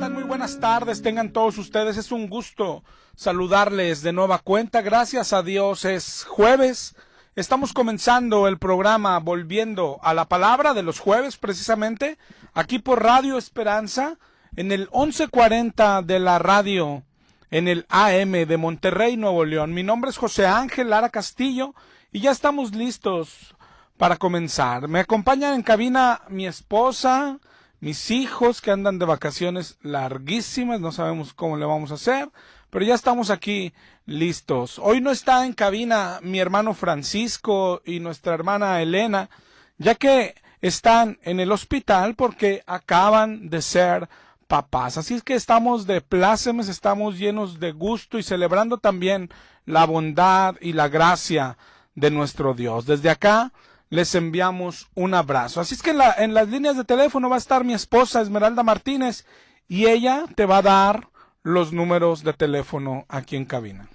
tal? Muy buenas tardes, tengan todos ustedes. Es un gusto saludarles de nueva cuenta. Gracias a Dios, es jueves. Estamos comenzando el programa Volviendo a la Palabra de los jueves, precisamente, aquí por Radio Esperanza, en el 1140 de la radio, en el AM de Monterrey, Nuevo León. Mi nombre es José Ángel Lara Castillo y ya estamos listos para comenzar. Me acompañan en cabina mi esposa, mis hijos que andan de vacaciones larguísimas, no sabemos cómo le vamos a hacer, pero ya estamos aquí listos. Hoy no está en cabina mi hermano Francisco y nuestra hermana Elena, ya que están en el hospital porque acaban de ser papás. Así es que estamos de plácemes, estamos llenos de gusto y celebrando también la bondad y la gracia de nuestro Dios. Desde acá les enviamos un abrazo. Así es que en las líneas de teléfono va a estar mi esposa Esmeralda Martínez y ella te va a dar los números de teléfono aquí en cabina.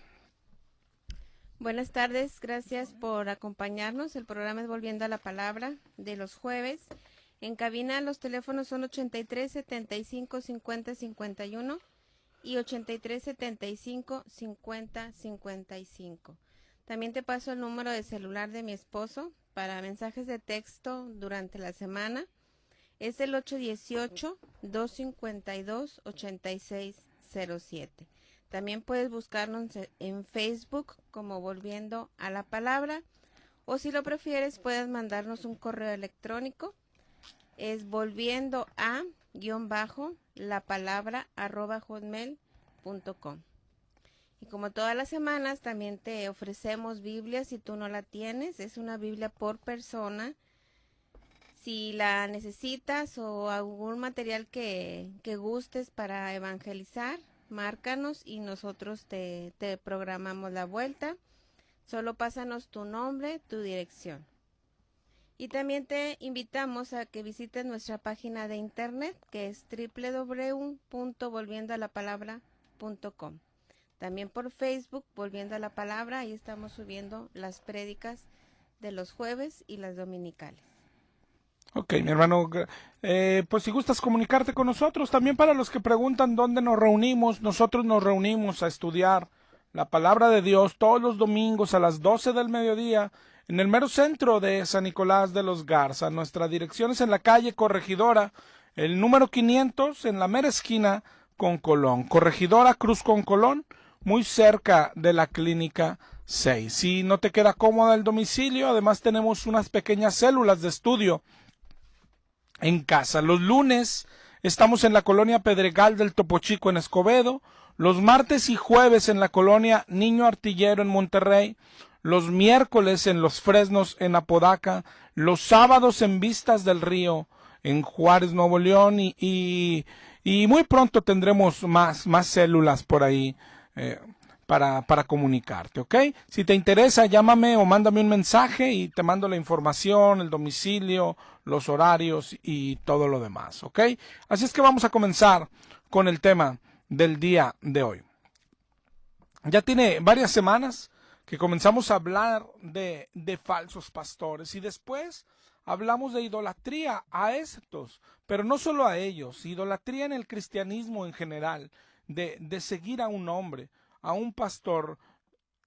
Buenas tardes, gracias por acompañarnos. El programa es Volviendo a la Palabra de los jueves. En cabina los teléfonos son 83 75 50 51 y 83 75 50 55. También te paso el número de celular de mi esposo para mensajes de texto durante la semana. Es el 818-252-8607. También puedes buscarnos en Facebook como Volviendo a la Palabra, o si lo prefieres puedes mandarnos un correo electrónico. Es volviendo a _lapalabra@hotmail.com. Y como todas las semanas también te ofrecemos Biblia si tú no la tienes. Es una Biblia por persona. Si la necesitas o algún material que gustes para evangelizar, márcanos y nosotros te programamos la vuelta. Solo pásanos tu nombre, tu dirección. Y también te invitamos a que visites nuestra página de internet, que es www.volviendoalapalabra.com. También por Facebook, Volviendo a la Palabra, ahí estamos subiendo las prédicas de los jueves y las dominicales. Ok, mi hermano, pues si gustas comunicarte con nosotros, también para los que preguntan dónde nos reunimos, nosotros nos reunimos a estudiar la palabra de Dios todos los domingos a las 12 del mediodía en el mero centro de San Nicolás de los Garza. Nuestra dirección es en la calle Corregidora, el número 500, en la mera esquina con Colón. Corregidora Cruz con Colón, muy cerca de la Clínica 6. Si no te queda cómoda el domicilio, además tenemos unas pequeñas células de estudio en casa. Los lunes estamos en la colonia Pedregal del Topo Chico en Escobedo, los martes y jueves en la colonia Niño Artillero en Monterrey, los miércoles en Los Fresnos en Apodaca, los sábados en Vistas del Río en Juárez, Nuevo León y muy pronto tendremos más células por ahí para comunicarte, ¿ok? Si te interesa, llámame o mándame un mensaje y te mando la información, el domicilio, los horarios y todo lo demás, ¿ok? Así es que vamos a comenzar con el tema del día de hoy. Ya tiene varias semanas que comenzamos a hablar de falsos pastores y después hablamos de idolatría a estos, pero no solo a ellos, idolatría en el cristianismo en general, de seguir a un hombre, a un pastor,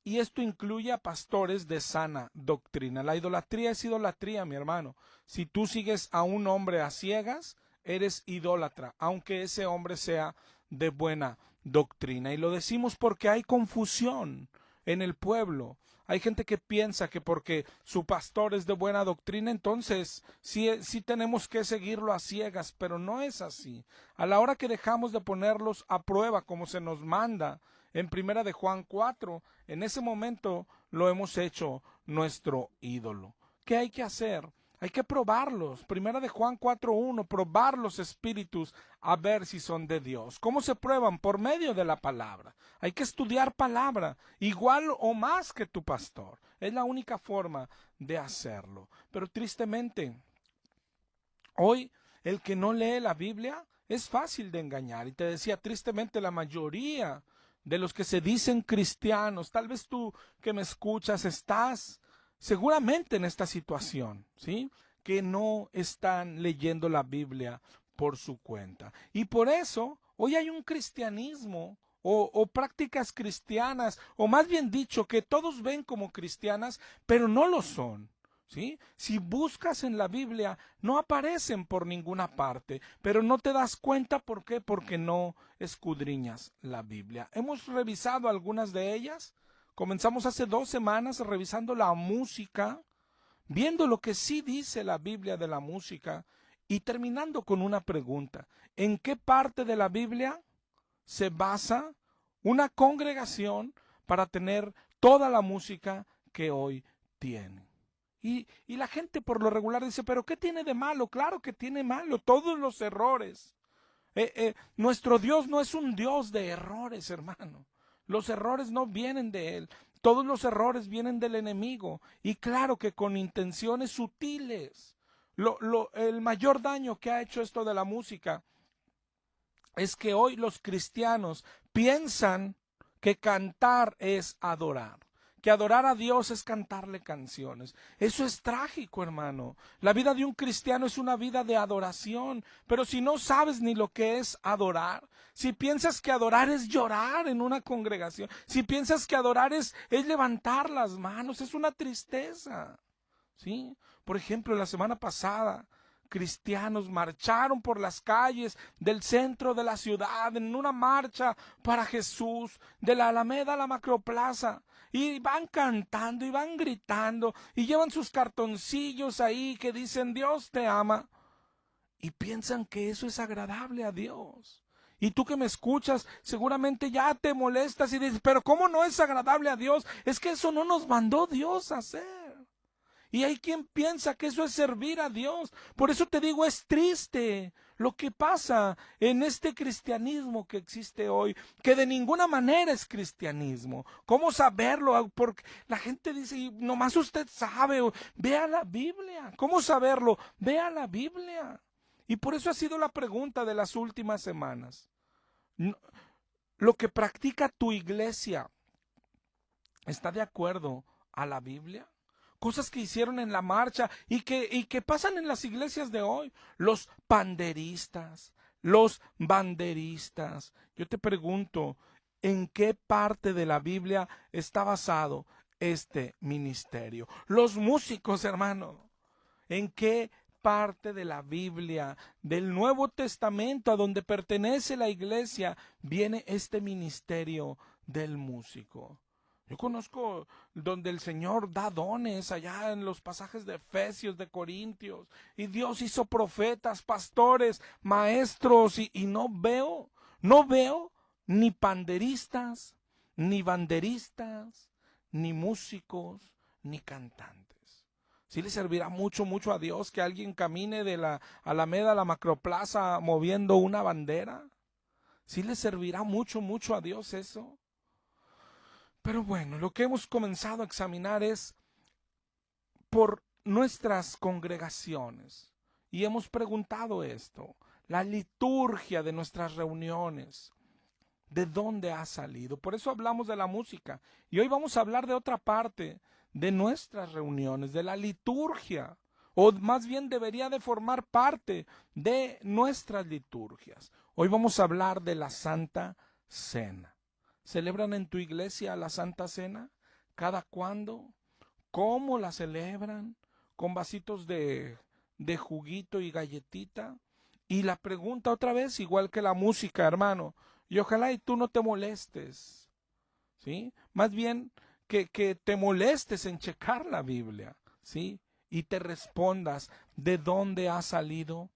y esto incluye a pastores de sana doctrina. La idolatría es idolatría, mi hermano. Si tú sigues a un hombre a ciegas, eres idólatra, aunque ese hombre sea de buena doctrina. Y lo decimos porque hay confusión en el pueblo. Hay gente que piensa que porque su pastor es de buena doctrina, entonces sí tenemos que seguirlo a ciegas, pero no es así. A la hora que dejamos de ponerlos a prueba como se nos manda en Primera de Juan 4, en ese momento lo hemos hecho nuestro ídolo. ¿Qué hay que hacer? Hay que probarlos. Primera de Juan 4:1, probar los espíritus a ver si son de Dios. ¿Cómo se prueban? Por medio de la palabra. Hay que estudiar palabra, igual o más que tu pastor. Es la única forma de hacerlo. Pero tristemente, hoy el que no lee la Biblia es fácil de engañar. Y te decía, tristemente la mayoría de los que se dicen cristianos, tal vez tú que me escuchas estás seguramente en esta situación, ¿sí? Que no están leyendo la Biblia por su cuenta. Y por eso Hoy hay un cristianismo o prácticas cristianas, o más bien dicho, que todos ven como cristianas, pero no lo son. ¿Sí? Si buscas en la Biblia, no aparecen por ninguna parte, pero no te das cuenta por qué, porque no escudriñas la Biblia. Hemos revisado algunas de ellas. Comenzamos hace 2 semanas revisando la música, viendo lo que sí dice la Biblia de la música y terminando con una pregunta. ¿En qué parte de la Biblia se basa una congregación para tener toda la música que hoy tiene? Y la gente por lo regular dice, pero ¿qué tiene de malo? Claro que tiene malo, todos los errores. Nuestro Dios no es un Dios de errores, hermano. Los errores no vienen de Él. Todos los errores vienen del enemigo. Y claro que con intenciones sutiles. El mayor daño que ha hecho esto de la música es que hoy los cristianos piensan que cantar es adorar, que adorar a Dios es cantarle canciones. Eso es trágico, hermano. La vida de un cristiano es una vida de adoración, pero si no sabes ni lo que es adorar, si piensas que adorar es llorar en una congregación, si piensas que adorar es levantar las manos, es una tristeza. ¿Sí? Por ejemplo, la semana pasada, cristianos marcharon por las calles del centro de la ciudad en una marcha para Jesús, de la Alameda a la Macroplaza, y van cantando y van gritando y llevan sus cartoncillos ahí que dicen Dios te ama y piensan que eso es agradable a Dios. Y tú que me escuchas, seguramente ya te molestas y dices, pero ¿cómo no es agradable a Dios? Es que eso no nos mandó Dios a hacer. Y hay quien piensa que eso es servir a Dios. Por eso te digo, es triste lo que pasa en este cristianismo que existe hoy, que de ninguna manera es cristianismo. ¿Cómo saberlo? Porque la gente dice, nomás usted sabe, vea la Biblia. ¿Cómo saberlo? Vea la Biblia. Y por eso ha sido la pregunta de las últimas semanas. ¿Lo que practica tu iglesia está de acuerdo a la Biblia? Cosas que hicieron en la marcha y que pasan en las iglesias de hoy. Los panderistas, los banderistas. Yo te pregunto, ¿en qué parte de la Biblia está basado este ministerio? Los músicos, hermano, ¿en qué parte de la Biblia, del Nuevo Testamento, a donde pertenece la iglesia, viene este ministerio del músico? Yo conozco donde el Señor da dones allá en los pasajes de Efesios, de Corintios, y Dios hizo profetas, pastores, maestros, y no veo ni panderistas, ni banderistas, ni músicos, ni cantantes. Sí le servirá mucho, mucho a Dios que alguien camine de la Alameda a la Macroplaza moviendo una bandera. Sí le servirá mucho, mucho a Dios eso. Pero bueno, lo que hemos comenzado a examinar es por nuestras congregaciones. Y hemos preguntado esto, la liturgia de nuestras reuniones, ¿de dónde ha salido? Por eso hablamos de la música. Y hoy vamos a hablar de otra parte de nuestras reuniones, de la liturgia. O más bien debería de formar parte de nuestras liturgias. Hoy vamos a hablar de la Santa Cena. ¿Celebran en tu iglesia la Santa Cena? ¿Cada cuándo? ¿Cómo la celebran? ¿Con vasitos de juguito y galletita? Y la pregunta otra vez, igual que la música, hermano, y ojalá y tú no te molestes, ¿sí? Más bien que te molestes en checar la Biblia, ¿sí? Y te respondas de dónde ha salido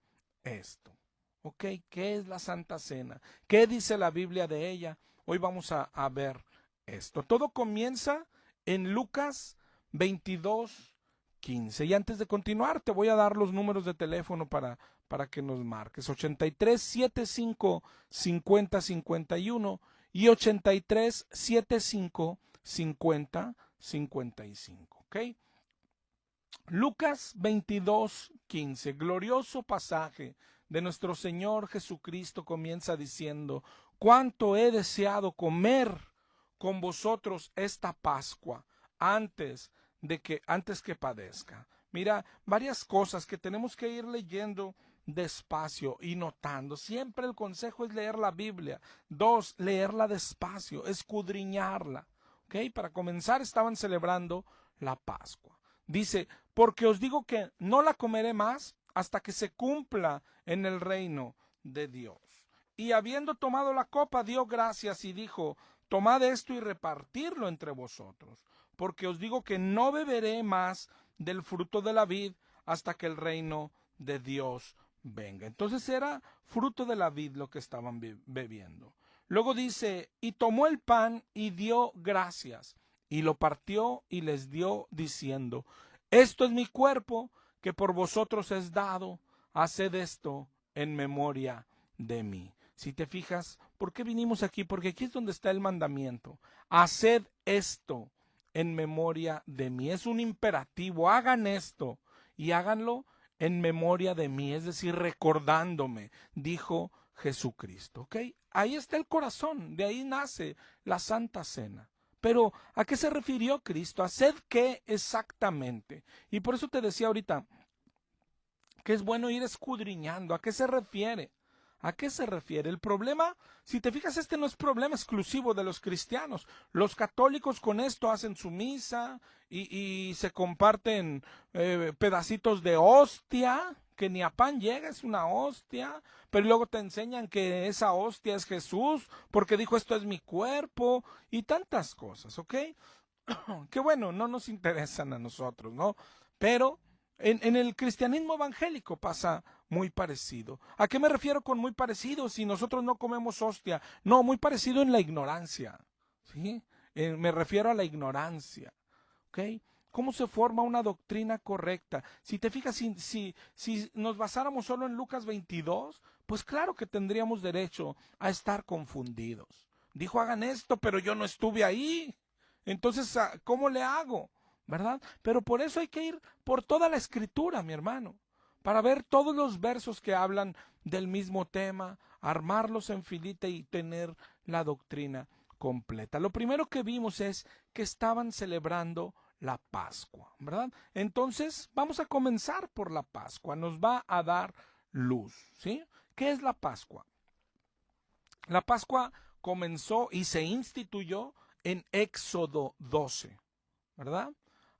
esto. ¿Ok? ¿Qué es la Santa Cena? ¿Qué dice la Biblia de ella? Hoy vamos a ver esto. Todo comienza en Lucas 22:15. Y antes de continuar, te voy a dar los números de teléfono para que nos marques. 83755051 y 83755055. ¿Ok? Lucas 22:15, glorioso pasaje de nuestro Señor Jesucristo, comienza diciendo: cuánto he deseado comer con vosotros esta Pascua antes que padezca. Mira, varias cosas que tenemos que ir leyendo despacio y notando. Siempre el consejo es leer la Biblia. 2, leerla despacio, escudriñarla. ¿Ok? Para comenzar, estaban celebrando la Pascua. Dice, porque os digo que no la comeré más hasta que se cumpla en el reino de Dios. Y habiendo tomado la copa, dio gracias y dijo, tomad esto y repartirlo entre vosotros, porque os digo que no beberé más del fruto de la vid hasta que el reino de Dios venga. Entonces era fruto de la vid lo que estaban bebiendo. Luego dice, y tomó el pan y dio gracias, y lo partió y les dio diciendo, esto es mi cuerpo que por vosotros es dado, haced esto en memoria de mí. Si te fijas, ¿por qué vinimos aquí? Porque aquí es donde está el mandamiento. Haced esto en memoria de mí. Es un imperativo, hagan esto y háganlo en memoria de mí, es decir, recordándome, dijo Jesucristo. ¿Ok? Ahí está el corazón, de ahí nace la Santa Cena. Pero, ¿a qué se refirió Cristo? ¿Haced qué exactamente? Y por eso te decía ahorita que es bueno ir escudriñando. ¿A qué se refiere? ¿A qué se refiere? El problema, si te fijas, este no es problema exclusivo de los cristianos. Los católicos con esto hacen su misa y se comparten pedacitos de hostia, que ni a pan llega, es una hostia, pero luego te enseñan que esa hostia es Jesús, porque dijo esto es mi cuerpo, y tantas cosas, ¿ok? Que bueno, no nos interesan a nosotros, ¿no? Pero en el cristianismo evangélico pasa muy parecido. ¿A qué me refiero con muy parecido? Si nosotros no comemos hostia. No, muy parecido en la ignorancia. ¿Sí? Me refiero a la ignorancia. ¿Ok? ¿Cómo se forma una doctrina correcta? Si te fijas, si nos basáramos solo en Lucas 22, pues claro que tendríamos derecho a estar confundidos. Dijo, hagan esto, pero yo no estuve ahí. Entonces, ¿cómo le hago? ¿Verdad? Pero por eso hay que ir por toda la escritura, mi hermano, para ver todos los versos que hablan del mismo tema, armarlos en filita y tener la doctrina completa. Lo primero que vimos es que estaban celebrando la Pascua, ¿verdad? Entonces, vamos a comenzar por la Pascua, nos va a dar luz, ¿sí? ¿Qué es la Pascua? La Pascua comenzó y se instituyó en Éxodo 12, ¿verdad?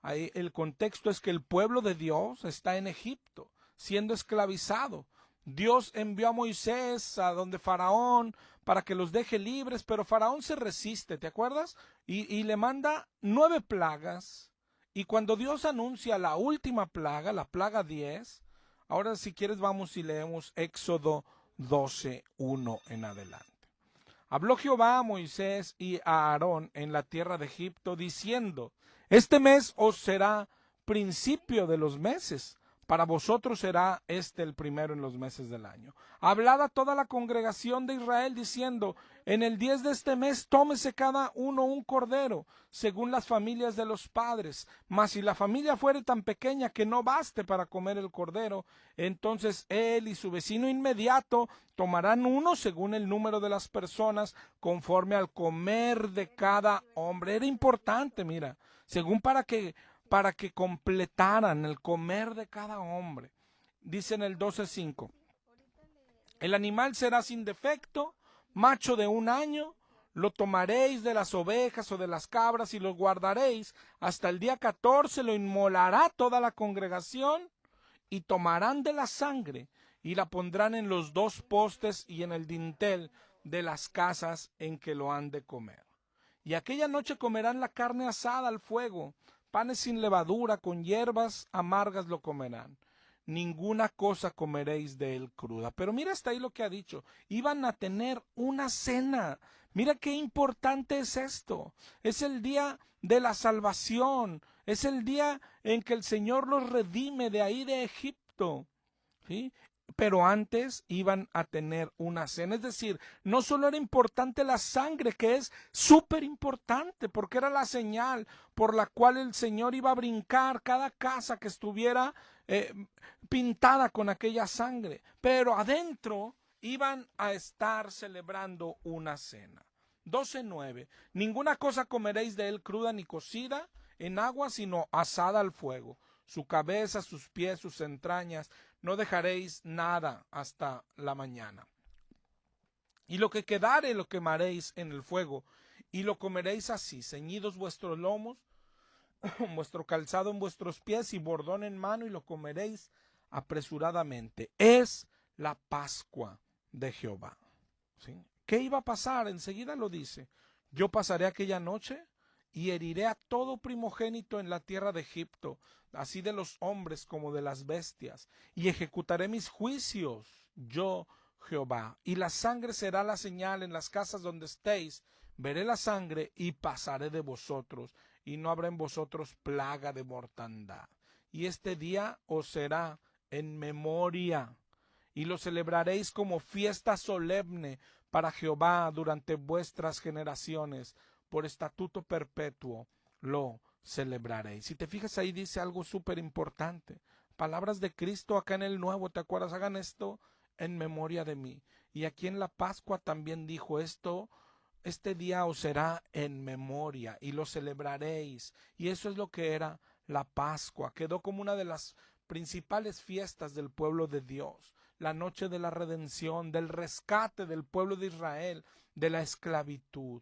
Ahí el contexto es que el pueblo de Dios está en Egipto, siendo esclavizado. Dios envió a Moisés a donde Faraón para que los deje libres, pero Faraón se resiste, ¿te acuerdas? Y le manda 9 plagas. Y cuando Dios anuncia la última plaga, la plaga 10, ahora si quieres vamos y leemos Éxodo 12, 1 en adelante. Habló Jehová a Moisés y a Aarón en la tierra de Egipto, diciendo, este mes os será principio de los meses, para vosotros será este el primero en los meses del año. Hablad a toda la congregación de Israel, diciendo, en el 10 de este mes tómese cada uno un cordero, según las familias de los padres. Mas si la familia fuere tan pequeña que no baste para comer el cordero, entonces él y su vecino inmediato tomarán uno según el número de las personas, conforme al comer de cada hombre. Era importante, mira, según para que completaran el comer de cada hombre. Dice en el 12:5, el animal será sin defecto, macho de 1 año, lo tomaréis de las ovejas o de las cabras y lo guardaréis hasta el día 14, lo inmolará toda la congregación y tomarán de la sangre y la pondrán en los 2 postes y en el dintel de las casas en que lo han de comer. Y aquella noche comerán la carne asada al fuego, panes sin levadura, con hierbas amargas lo comerán. Ninguna cosa comeréis de él cruda. Pero mira hasta ahí lo que ha dicho. Iban a tener una cena. Mira qué importante es esto. Es el día de la salvación. Es el día en que el Señor los redime de ahí de Egipto. ¿Sí? Pero antes iban a tener una cena, es decir, no solo era importante la sangre, que es súper importante, porque era la señal por la cual el Señor iba a brincar cada casa que estuviera pintada con aquella sangre, pero adentro iban a estar celebrando una cena. 12:9, ninguna cosa comeréis de él cruda ni cocida en agua, sino asada al fuego. su cabeza, sus pies, sus entrañas, no dejaréis nada hasta la mañana. Y lo que quedare lo quemaréis en el fuego, y lo comeréis así, ceñidos vuestros lomos, vuestro calzado en vuestros pies y bordón en mano, y lo comeréis apresuradamente. Es la Pascua de Jehová. ¿Sí? ¿Qué iba a pasar? Enseguida lo dice. Yo pasaré aquella noche y heriré a todo primogénito en la tierra de Egipto, así de los hombres como de las bestias, y ejecutaré mis juicios, yo Jehová. Y la sangre será la señal en las casas donde estéis. Veré la sangre y pasaré de vosotros, y no habrá en vosotros plaga de mortandad. Y este día os será en memoria, y lo celebraréis como fiesta solemne para Jehová durante vuestras generaciones. Por estatuto perpetuo lo celebraréis. Si te fijas, ahí dice algo súper importante. Palabras de Cristo acá en el Nuevo, ¿te acuerdas? Hagan esto en memoria de mí. Y aquí en la Pascua también dijo esto: este día os será en memoria y lo celebraréis. Y eso es lo que era la Pascua. Quedó como una de las principales fiestas del pueblo de Dios. La noche de la redención, del rescate del pueblo de Israel de la esclavitud.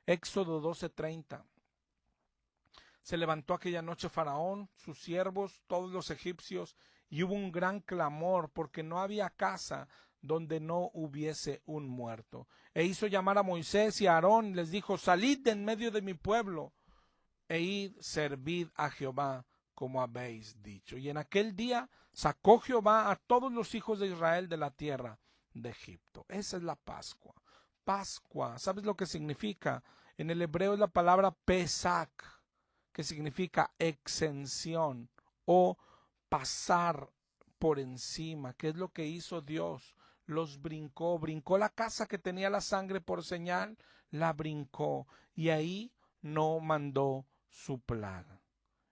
Éxodo 12:30. Se levantó aquella noche Faraón, sus siervos, todos los egipcios, y hubo un gran clamor, porque no había casa donde no hubiese un muerto. E hizo llamar a Moisés y a Aarón, y les dijo: salid de en medio de mi pueblo, e id, servid a Jehová, como habéis dicho. Y en aquel día sacó Jehová a todos los hijos de Israel de la tierra de Egipto. Esa es la Pascua. Pascua, ¿sabes lo que significa? En el hebreo es la palabra Pesach, que significa exención o pasar por encima. ¿Qué es lo que hizo Dios? Los brincó la casa que tenía la sangre por señal, la brincó, y ahí no mandó su plaga.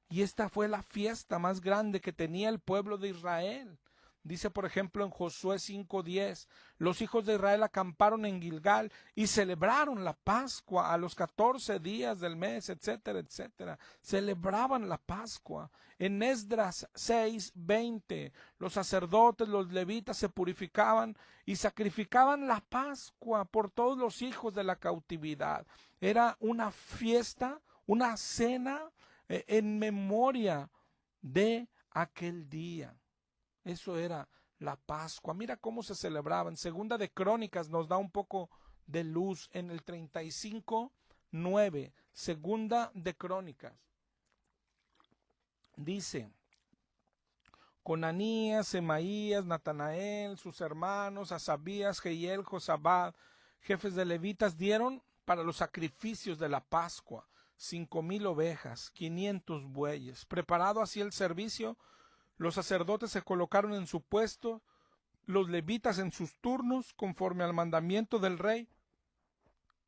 Y esta fue la fiesta más grande que tenía el pueblo de Israel. Dice, por ejemplo, en Josué 5:10, los hijos de Israel acamparon en Gilgal y celebraron la Pascua a los 14 días del mes, etcétera, etcétera. Celebraban la Pascua. En Esdras 6:20, los sacerdotes, los levitas se purificaban y sacrificaban la Pascua por todos los hijos de la cautividad. Era una fiesta, una cena en memoria de aquel día. Eso era la Pascua. Mira cómo se celebraba. En Segunda de Crónicas nos da un poco de luz en el 35:9. Segunda de Crónicas. Dice: Conanías, Semaías, Natanael, sus hermanos, Asabías, Jehiel, Josabad, jefes de levitas, dieron para los sacrificios de la Pascua 5,000 ovejas, 500 bueyes. Preparado así el servicio, los sacerdotes se colocaron en su puesto, los levitas en sus turnos, conforme al mandamiento del rey,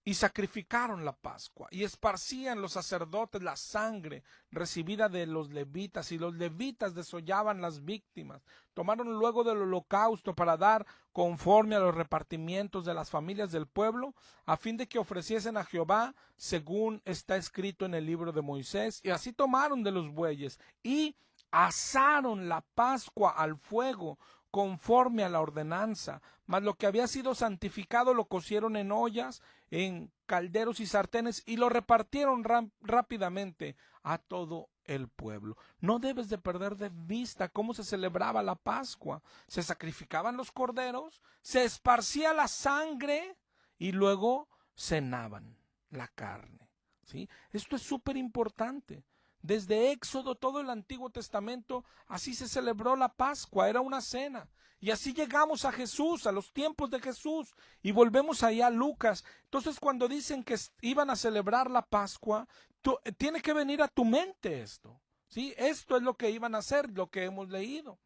y sacrificaron la Pascua, y esparcían los sacerdotes la sangre recibida de los levitas, y los levitas desollaban las víctimas. Tomaron luego del holocausto para dar conforme a los repartimientos de las familias del pueblo, a fin de que ofreciesen a Jehová, según está escrito en el libro de Moisés, y así tomaron de los bueyes, y asaron la Pascua al fuego, conforme a la ordenanza, mas lo que había sido santificado lo cocieron en ollas, en calderos y sartenes, y lo repartieron rápidamente a todo el pueblo. No debes de perder de vista cómo se celebraba la Pascua. Se sacrificaban los corderos, se esparcía la sangre y luego cenaban la carne. ¿Sí? Esto es súper importante. Desde Éxodo, todo el Antiguo Testamento, así se celebró la Pascua, era una cena. Y así llegamos a Jesús, a los tiempos de Jesús, y volvemos allá a Lucas. Entonces, cuando dicen que iban a celebrar la Pascua, tiene que venir a tu mente esto. ¿Sí? Esto es lo que iban a hacer, lo que hemos leído.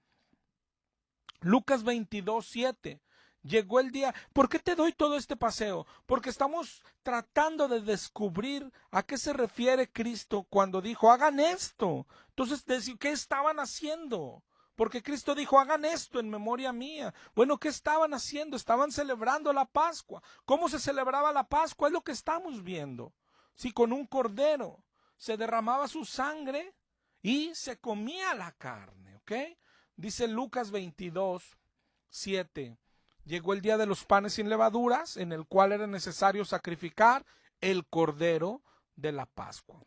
Lucas 22:7. Llegó el día. ¿Por qué te doy todo este paseo? Porque estamos tratando de descubrir a qué se refiere Cristo cuando dijo, hagan esto. Entonces, ¿qué estaban haciendo? Porque Cristo dijo, hagan esto en memoria mía. Bueno, ¿qué estaban haciendo? Estaban celebrando la Pascua. ¿Cómo se celebraba la Pascua? Es lo que estamos viendo. Sí, con un cordero se derramaba su sangre y se comía la carne, ¿ok? Dice Lucas 22:7. Llegó el día de los panes sin levaduras, en el cual era necesario sacrificar el cordero de la Pascua.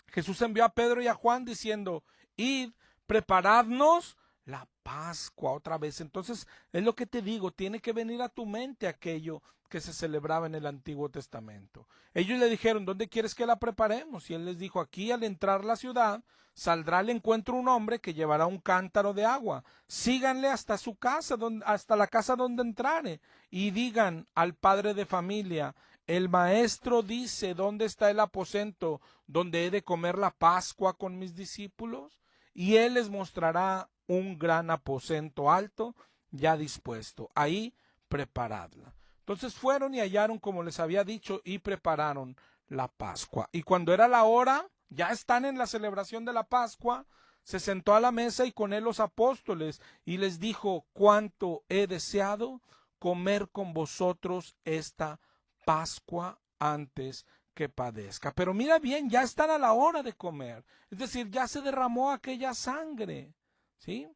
Jesús envió a Pedro y a Juan diciendo, id, preparadnos la Pascua otra vez. Entonces, es lo que te digo, tiene que venir a tu mente aquello que se celebraba en el Antiguo Testamento. Ellos le dijeron, ¿dónde quieres que la preparemos? Y él les dijo, aquí al entrar a la ciudad, saldrá al encuentro un hombre que llevará un cántaro de agua. Síganle hasta su casa, hasta la casa donde entrare, y digan al padre de familia, el maestro dice, ¿dónde está el aposento donde he de comer la Pascua con mis discípulos? Y él les mostrará un gran aposento alto ya dispuesto. Ahí preparadla. Entonces fueron y hallaron como les había dicho y prepararon la Pascua. Y cuando era la hora, ya están en la celebración de la Pascua, se sentó a la mesa y con él los apóstoles y les dijo, cuánto he deseado comer con vosotros esta Pascua antes que padezca. Pero mira bien, ya están a la hora de comer. Es decir, ya se derramó aquella sangre, ¿sí?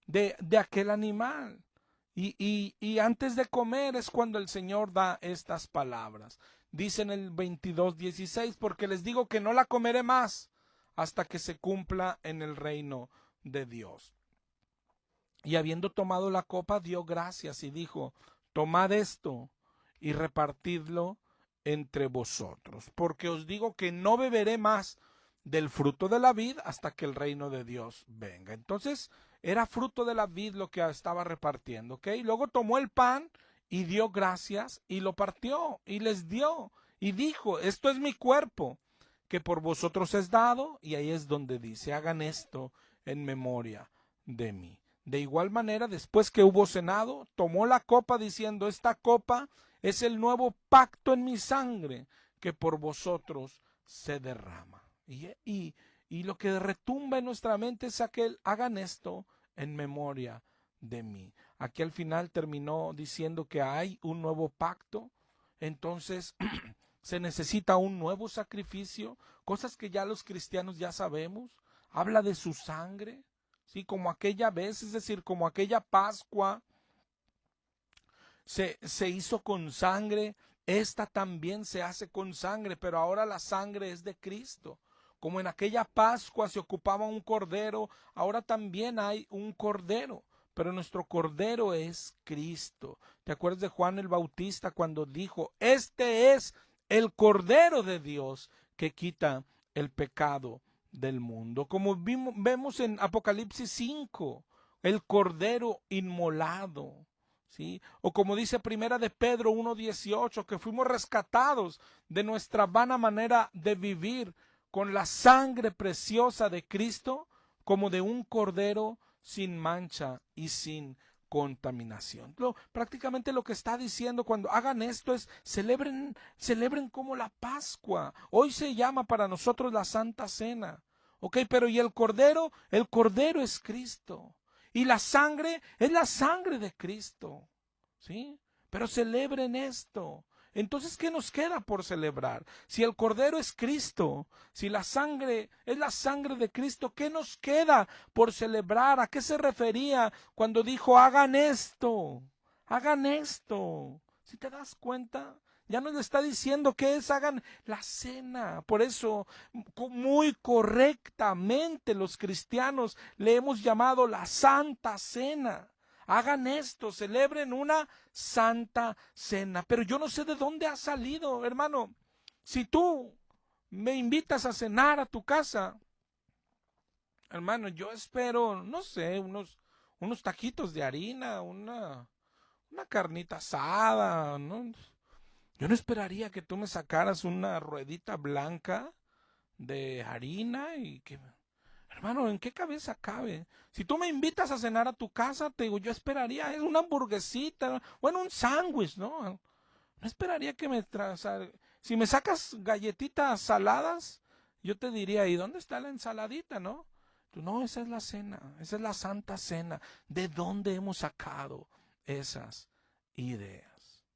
De aquel animal. Y antes de comer es cuando el Señor da estas palabras. Dice en el 22:16, porque les digo que no la comeré más hasta que se cumpla en el reino de Dios. Y habiendo tomado la copa, dio gracias y dijo, tomad esto y repartidlo entre vosotros, porque os digo que no beberé más del fruto de la vid hasta que el reino de Dios venga. Entonces era fruto de la vid lo que estaba repartiendo, ¿ok? Luego tomó el pan y dio gracias y lo partió y les dio y dijo, esto es mi cuerpo que por vosotros es dado, y ahí es donde dice, hagan esto en memoria de mí. De igual manera, después que hubo cenado, tomó la copa diciendo, esta copa es el nuevo pacto en mi sangre que por vosotros se derrama. Y lo que retumba en nuestra mente es aquel, hagan esto en memoria de mí. Aquí al final terminó diciendo que hay un nuevo pacto, entonces se necesita un nuevo sacrificio, cosas que ya los cristianos ya sabemos. Habla de su sangre, ¿sí? Como aquella vez, es decir, como aquella Pascua se hizo con sangre, esta también se hace con sangre, pero ahora la sangre es de Cristo. Como en aquella Pascua se ocupaba un cordero, ahora también hay un cordero, pero nuestro cordero es Cristo. ¿Te acuerdas de Juan el Bautista cuando dijo, este es el cordero de Dios que quita el pecado del mundo? Como vemos en Apocalipsis 5, el cordero inmolado. ¿Sí? O como dice Primera de Pedro 1:18, que fuimos rescatados de nuestra vana manera de vivir con la sangre preciosa de Cristo, como de un cordero sin mancha y sin contaminación. Prácticamente lo que está diciendo cuando hagan esto es celebren como la Pascua. Hoy se llama para nosotros la Santa Cena. ¿Ok? Pero ¿y el cordero? El cordero es Cristo. Y la sangre es la sangre de Cristo, ¿sí? Pero celebren esto. Entonces, ¿qué nos queda por celebrar? Si el cordero es Cristo, si la sangre es la sangre de Cristo, ¿qué nos queda por celebrar? ¿A qué se refería cuando dijo, hagan esto? Hagan esto. ¿Sí te das cuenta? Ya nos está diciendo que es, hagan la cena. Por eso, muy correctamente los cristianos le hemos llamado la Santa Cena. Hagan esto, celebren una Santa Cena. Pero yo no sé de dónde ha salido, hermano. Si tú me invitas a cenar a tu casa, hermano, yo espero, no sé, unos taquitos de harina, una carnita asada, ¿no? Yo no esperaría que tú me sacaras una ruedita blanca de harina y que... Hermano, ¿en qué cabeza cabe? Si tú me invitas a cenar a tu casa, te digo, yo esperaría una hamburguesita, bueno, un sándwich, ¿no? No esperaría que si me sacas galletitas saladas, yo te diría, ¿y dónde está la ensaladita, no? Tú, no, esa es la cena, esa es la Santa Cena. ¿De dónde hemos sacado esas ideas?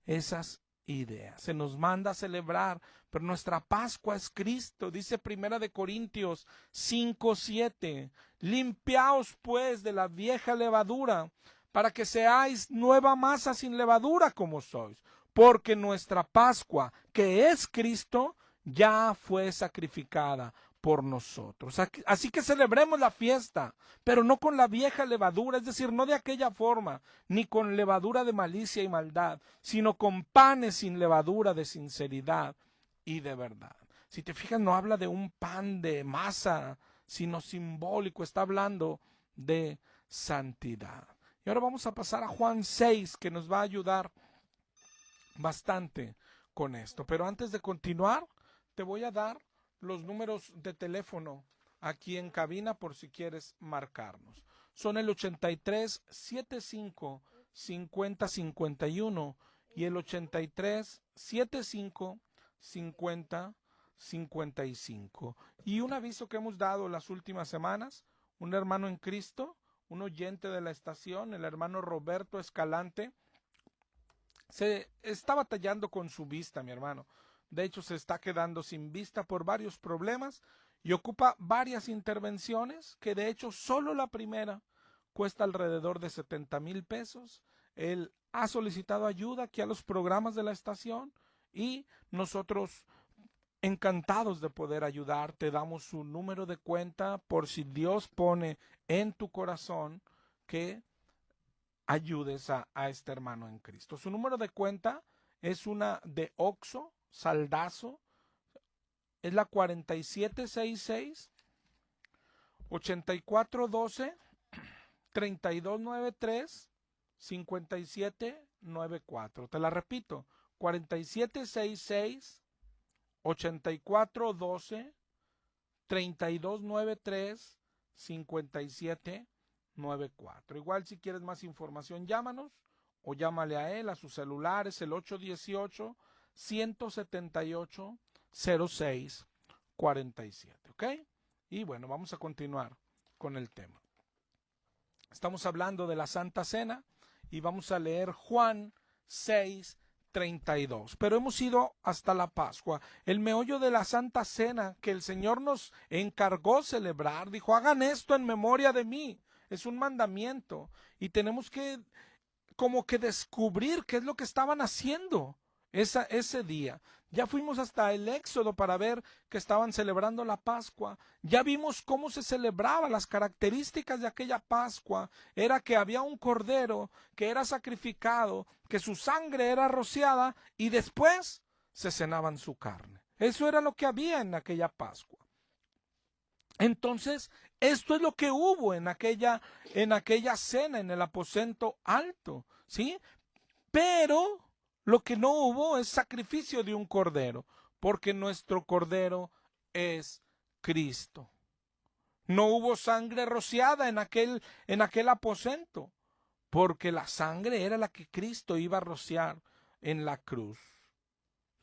Esas idea. Se nos manda a celebrar, pero nuestra Pascua es Cristo. Dice 1 Corintios 5:7, limpiaos pues de la vieja levadura, para que seáis nueva masa sin levadura como sois, porque nuestra Pascua, que es Cristo, ya fue sacrificada por nosotros. Así que celebremos la fiesta, pero no con la vieja levadura, es decir, no de aquella forma, ni con levadura de malicia y maldad, sino con panes sin levadura de sinceridad y de verdad. Si te fijas, no habla de un pan de masa, sino simbólico, está hablando de santidad. Y ahora vamos a pasar a Juan 6, que nos va a ayudar bastante con esto. Pero antes de continuar, te voy a dar los números de teléfono aquí en cabina por si quieres marcarnos. Son el 83 75 50 51 y el 83 75 50 55. Y un aviso que hemos dado las últimas semanas, un hermano en Cristo, un oyente de la estación, el hermano Roberto Escalante, se está batallando con su vista, mi hermano. De hecho, se está quedando sin vista por varios problemas y ocupa varias intervenciones, que de hecho solo la primera cuesta alrededor de 70,000 pesos. Él ha solicitado ayuda aquí a los programas de la estación y nosotros, encantados de poder ayudar, te damos su número de cuenta por si Dios pone en tu corazón que ayudes a este hermano en Cristo. Su número de cuenta es una de Oxxo, saldazo, es la 4766 8412 3293 5794. Te la repito, 4766 8412 3293 5794. Igual si quieres más información, llámanos o llámale a él, a su celular, es el 818 178 0647, ¿ok? Y bueno, vamos a continuar con el tema. Estamos hablando de la Santa Cena y vamos a leer Juan 6:32. Pero hemos ido hasta la Pascua. El meollo de la Santa Cena que el Señor nos encargó celebrar, dijo, hagan esto en memoria de mí. Es un mandamiento y tenemos que como que descubrir qué es lo que estaban haciendo ese día. Ya fuimos hasta el Éxodo para ver que estaban celebrando la Pascua. Ya vimos cómo se celebraba. Las características de aquella Pascua era que había un cordero que era sacrificado, que su sangre era rociada y después se cenaban su carne. Eso era lo que había en aquella Pascua. Entonces, esto es lo que hubo en aquella cena, en el aposento alto, ¿sí? Pero lo que no hubo es sacrificio de un cordero, porque nuestro cordero es Cristo. No hubo sangre rociada en aquel aposento, porque la sangre era la que Cristo iba a rociar en la cruz,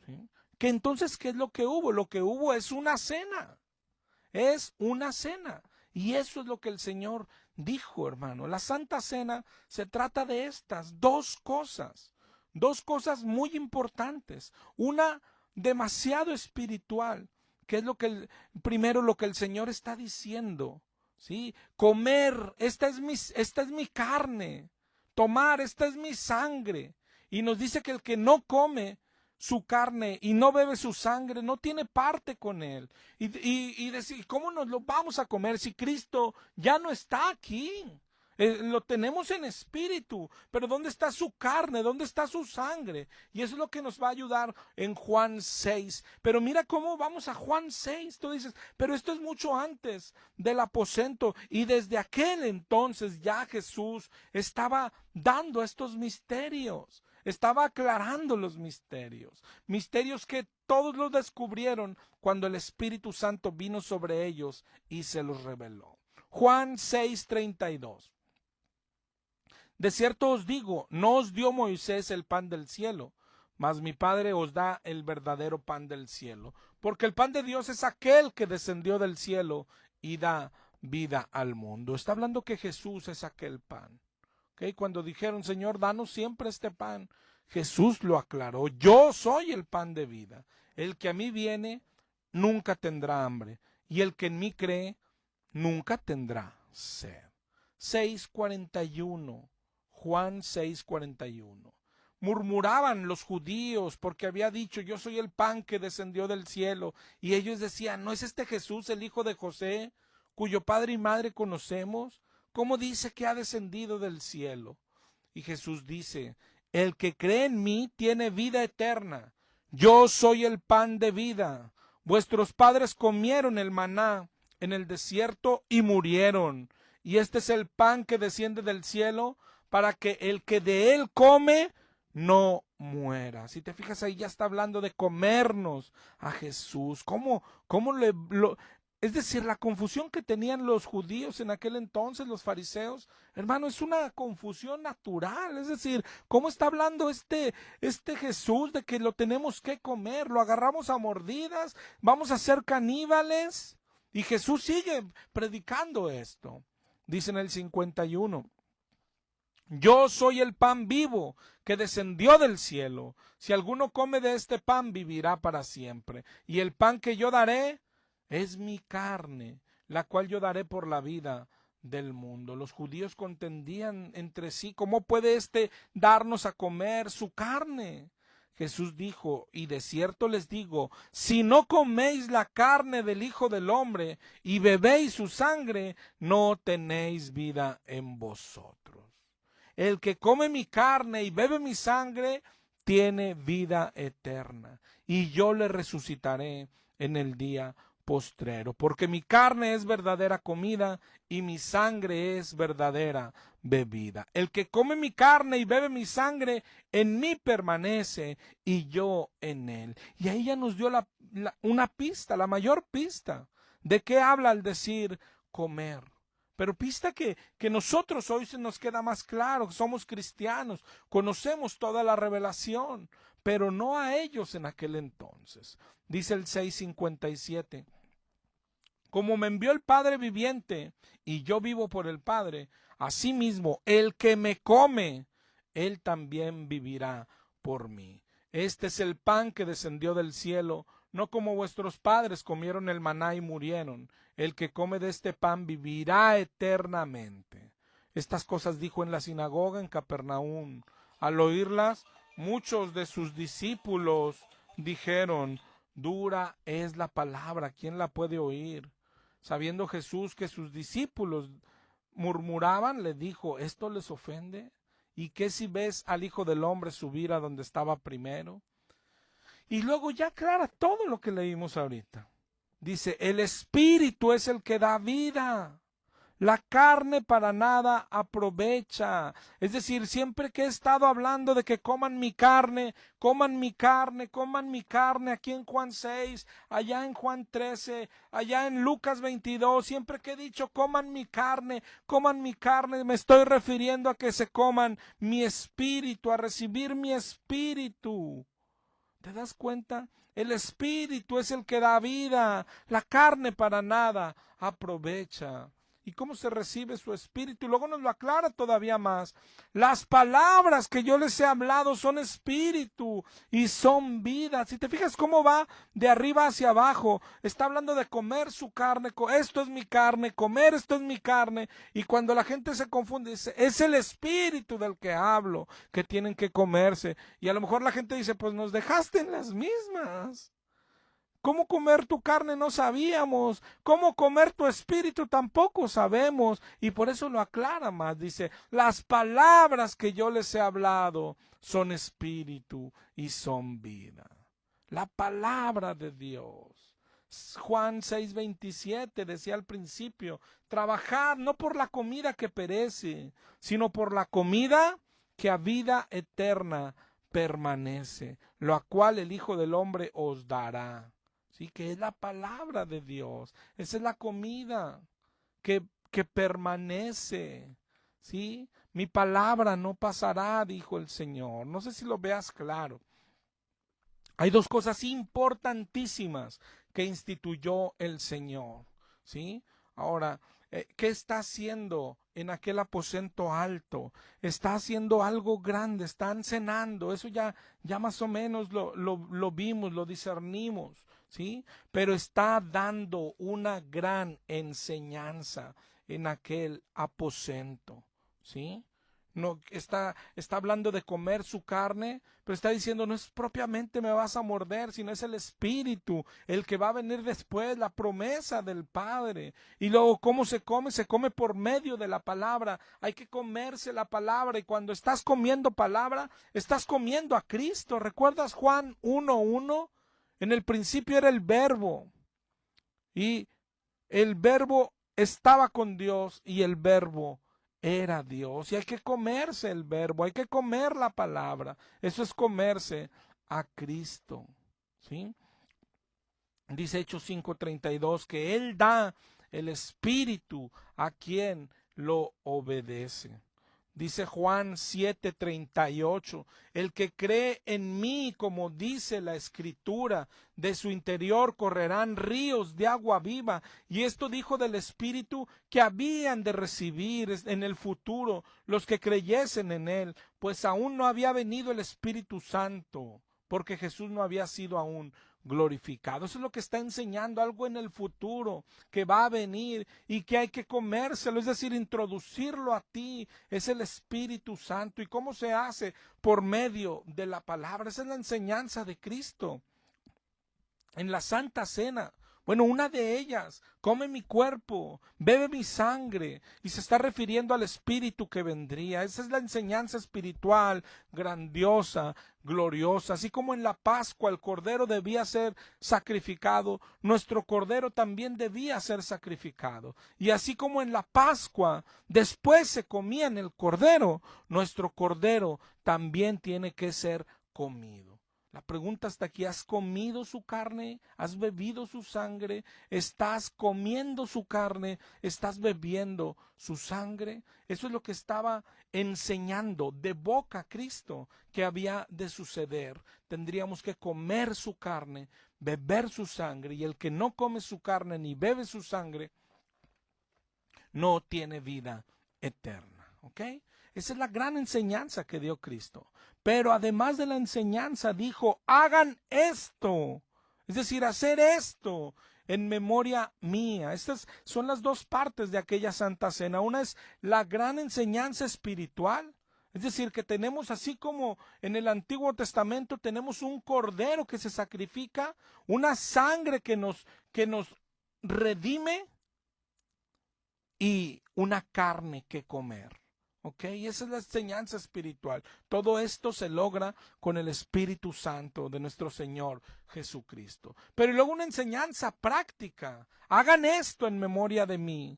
¿sí? Que entonces, ¿qué es lo que hubo? Lo que hubo es una cena. Es una cena. Y eso es lo que el Señor dijo, hermano. La Santa Cena se trata de estas dos cosas muy importantes. Una demasiado espiritual, que es lo que el Señor está diciendo, ¿sí? Comer, esta es mi carne. Tomar, esta es mi sangre. Y nos dice que el que no come su carne y no bebe su sangre, no tiene parte con él. Y decir, ¿cómo nos lo vamos a comer si Cristo ya no está aquí? Lo tenemos en espíritu, pero ¿dónde está su carne? ¿Dónde está su sangre? Y eso es lo que nos va a ayudar en Juan 6. Pero mira cómo vamos a Juan 6. Tú dices, pero esto es mucho antes del aposento. Y desde aquel entonces ya Jesús estaba dando estos misterios. Estaba aclarando los misterios que todos los descubrieron cuando el Espíritu Santo vino sobre ellos y se los reveló. Juan 6:32. De cierto os digo, no os dio Moisés el pan del cielo, mas mi Padre os da el verdadero pan del cielo, porque el pan de Dios es aquel que descendió del cielo y da vida al mundo. Está hablando que Jesús es aquel pan. ¿Okay? Cuando dijeron, Señor, danos siempre este pan, Jesús lo aclaró: yo soy el pan de vida. El que a mí viene nunca tendrá hambre, y el que en mí cree nunca tendrá sed. 6:41, Juan 6:41. Murmuraban los judíos porque había dicho: yo soy el pan que descendió del cielo. Y ellos decían: ¿no es este Jesús el hijo de José, cuyo padre y madre conocemos? ¿Cómo dice que ha descendido del cielo? Y Jesús dice: el que cree en mí tiene vida eterna. Yo soy el pan de vida. Vuestros padres comieron el maná en el desierto y murieron. Y este es el pan que desciende del cielo, para que el que de él come no muera. Si te fijas, ahí ya está hablando de comernos a Jesús. Es decir, la confusión que tenían los judíos en aquel entonces, los fariseos, hermano, es una confusión natural. Es decir, ¿cómo está hablando este Jesús de que lo tenemos que comer? Lo agarramos a mordidas, vamos a ser caníbales. Y Jesús sigue predicando esto. Dice en el 51: yo soy el pan vivo que descendió del cielo. Si alguno come de este pan, vivirá para siempre. Y el pan que yo daré es mi carne, la cual yo daré por la vida del mundo. Los judíos contendían entre sí: ¿cómo puede darnos a comer su carne? Jesús dijo: y de cierto les digo, si no coméis la carne del Hijo del Hombre y bebéis su sangre, no tenéis vida en vosotros. El que come mi carne y bebe mi sangre tiene vida eterna, y yo le resucitaré en el día postrero, porque mi carne es verdadera comida y mi sangre es verdadera bebida. El que come mi carne y bebe mi sangre, en mí permanece y yo en él. Y ahí ya nos dio una pista, la mayor pista. ¿De qué habla al decir comer? Pero pista que nosotros hoy se nos queda más claro: somos cristianos, conocemos toda la revelación, pero no a ellos en aquel entonces. Dice el 6:57: como me envió el Padre viviente y yo vivo por el Padre, asimismo el que me come, él también vivirá por mí. Este es el pan que descendió del cielo, no como vuestros padres comieron el maná y murieron. El que come de este pan vivirá eternamente. Estas cosas dijo en la sinagoga en Capernaum. Al oírlas, muchos de sus discípulos dijeron: dura es la palabra, ¿quién la puede oír? Sabiendo Jesús que sus discípulos murmuraban, le dijo: ¿esto les ofende? ¿Y qué si ves al Hijo del Hombre subir a donde estaba primero? Y luego ya aclara todo lo que leímos ahorita. Dice: el Espíritu es el que da vida. La carne para nada aprovecha. Es decir, siempre que he estado hablando de que coman mi carne, coman mi carne, coman mi carne, aquí en Juan 6, allá en Juan 13, allá en Lucas 22, siempre que he dicho coman mi carne, me estoy refiriendo a que se coman mi espíritu, a recibir mi espíritu. ¿Te das cuenta? El espíritu es el que da vida, la carne para nada aprovecha. ¿Y cómo se recibe su espíritu? Luego nos lo aclara todavía más. Las palabras que yo les he hablado son espíritu y son vida. Si te fijas cómo va de arriba hacia abajo, está hablando de comer su carne, esto es mi carne, comer esto es mi carne. Y cuando la gente se confunde, dice: es el espíritu del que hablo, que tienen que comerse. Y a lo mejor la gente dice: pues nos dejaste en las mismas. ¿Cómo comer tu carne? No sabíamos. ¿Cómo comer tu espíritu? Tampoco sabemos. Y por eso lo aclara más. Dice: las palabras que yo les he hablado son espíritu y son vida. La palabra de Dios. Juan 6:27 decía al principio: trabajad no por la comida que perece, sino por la comida que a vida eterna permanece, la cual el Hijo del Hombre os dará. Sí, que es la palabra de Dios. Esa es la comida que permanece. ¿Sí? Mi palabra no pasará, dijo el Señor. No sé si lo veas claro. Hay dos cosas importantísimas que instituyó el Señor. ¿Sí? Ahora, ¿Qué está haciendo en aquel aposento alto? Está haciendo algo grande, están cenando, eso ya más o menos lo vimos, lo discernimos, ¿sí? Pero está dando una gran enseñanza en aquel aposento, ¿sí? No está hablando de comer su carne, pero está diciendo no es propiamente me vas a morder, sino es el Espíritu, el que va a venir después, la promesa del Padre. Y luego, ¿cómo se come? Se come por medio de la palabra. Hay que comerse la palabra, y cuando estás comiendo palabra, estás comiendo a Cristo. ¿Recuerdas Juan 1:1? En el principio era el Verbo, y el Verbo estaba con Dios, y el Verbo era Dios. Y hay que comerse el Verbo, hay que comer la palabra. Eso es comerse a Cristo, ¿sí? Dice Hechos 5:32 que Él da el Espíritu a quien lo obedece. Dice Juan 7:38, el que cree en mí, como dice la Escritura, de su interior correrán ríos de agua viva. Y esto dijo del Espíritu que habían de recibir en el futuro los que creyesen en él, pues aún no había venido el Espíritu Santo, porque Jesús no había sido aún glorificado. Eso es lo que está enseñando, algo en el futuro que va a venir y que hay que comérselo, es decir, introducirlo a ti. Es el Espíritu Santo. ¿Y cómo se hace? Por medio de la palabra. Esa es la enseñanza de Cristo en la Santa Cena. Bueno, una de ellas, come mi cuerpo, bebe mi sangre, y se está refiriendo al Espíritu que vendría. Esa es la enseñanza espiritual, grandiosa, gloriosa. Así como en la Pascua el Cordero debía ser sacrificado, nuestro Cordero también debía ser sacrificado. Y así como en la Pascua después se comía en el Cordero, nuestro Cordero también tiene que ser comido. La pregunta está aquí, ¿has comido su carne? ¿Has bebido su sangre? ¿Estás comiendo su carne? ¿Estás bebiendo su sangre? Eso es lo que estaba enseñando de boca Cristo que había de suceder. Tendríamos que comer su carne, beber su sangre, y el que no come su carne ni bebe su sangre no tiene vida eterna. ¿Ok? Esa es la gran enseñanza que dio Cristo. Pero además de la enseñanza dijo, hagan esto. Es decir, hacer esto en memoria mía. Estas son las dos partes de aquella Santa Cena. Una es la gran enseñanza espiritual. Es decir, que tenemos, así como en el Antiguo Testamento tenemos un cordero que se sacrifica, una sangre que nos redime, y una carne que comer. ¿Ok? Y esa es la enseñanza espiritual. Todo esto se logra con el Espíritu Santo de nuestro Señor Jesucristo. Pero luego una enseñanza práctica. Hagan esto en memoria de mí.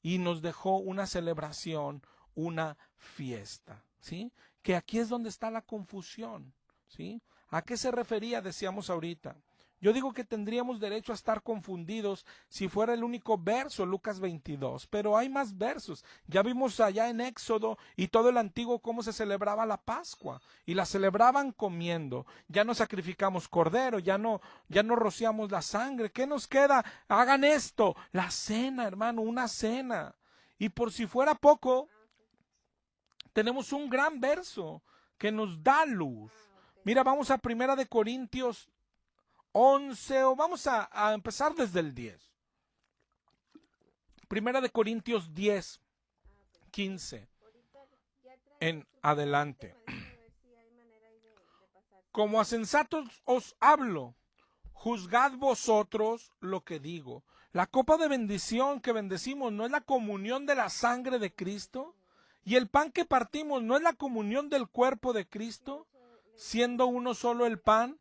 Y nos dejó una celebración, una fiesta. ¿Sí? Que aquí es donde está la confusión. ¿Sí? ¿A qué se refería? Decíamos ahorita. Yo digo que tendríamos derecho a estar confundidos si fuera el único verso, Lucas 22, pero hay más versos. Ya vimos allá en Éxodo y todo el antiguo cómo se celebraba la Pascua, y la celebraban comiendo. Ya no sacrificamos cordero, ya no rociamos la sangre. ¿Qué nos queda? Hagan esto, la cena, hermano, una cena. Y por si fuera poco, tenemos un gran verso que nos da luz. Mira, vamos a 1 de Corintios 11, o vamos a empezar desde el 10. 1 de Corintios 10, 15 en adelante. Como a sensatos os hablo, juzgad vosotros lo que digo. La copa de bendición que bendecimos no es la comunión de la sangre de Cristo, y el pan que partimos no es la comunión del cuerpo de Cristo, siendo uno solo el pan.